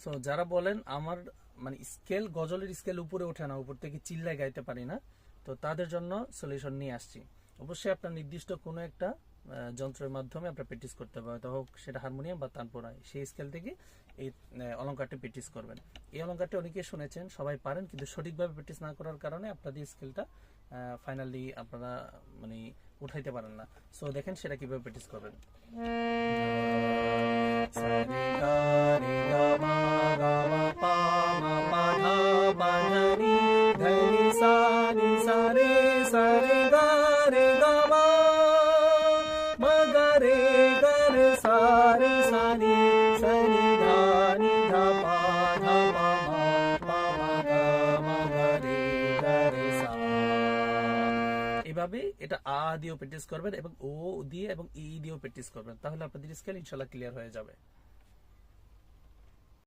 So যারা বলেন আমার মানে স্কেল গজলের স্কেল উপরে ওঠে না, উপর থেকে চিল্লায় গাইতে পারি না, তো তাদের জন্য সলিউশন নিয়ে আসছি। অবশ্যই আপনার নির্দিষ্ট কোনো একটা যন্ত্রের মাধ্যমে আপনার প্র্যাকটিস করতে হবে, হয়তো হোক সেটা হারমোনিয়াম বা তানপুরা, সেই স্কেল থেকে এই অলঙ্কারটি প্র্যাকটিস করবেন। এই অলঙ্কারটি অনেকেই শুনেছেন, সবাই পারেন, কিন্তু সঠিকভাবে প্র্যাকটিস না করার কারণে আপনাদের স্কেলটা ফাইনালি আপনারা মানে উঠাইতে পারেন না। সো দেখেন সেটা কিভাবে প্র্যাকটিস করবেন। সারে গা রে গা মা গা মা পা মা পা ধা পা ধা নি ধা নি সা রে গা মা মা গা রে সা নি ধা পা মা পা মা গা রে সা। এভাবে এটা আ দিয়েও প্র্যাকটিস করবেন এবং ও দিয়ে এবং ই দিয়েও প্র্যাকটিস করবেন, তাহলে আপনাদের স্কেল ইনশাআল্লাহ ক্লিয়ার হয়ে যাবে।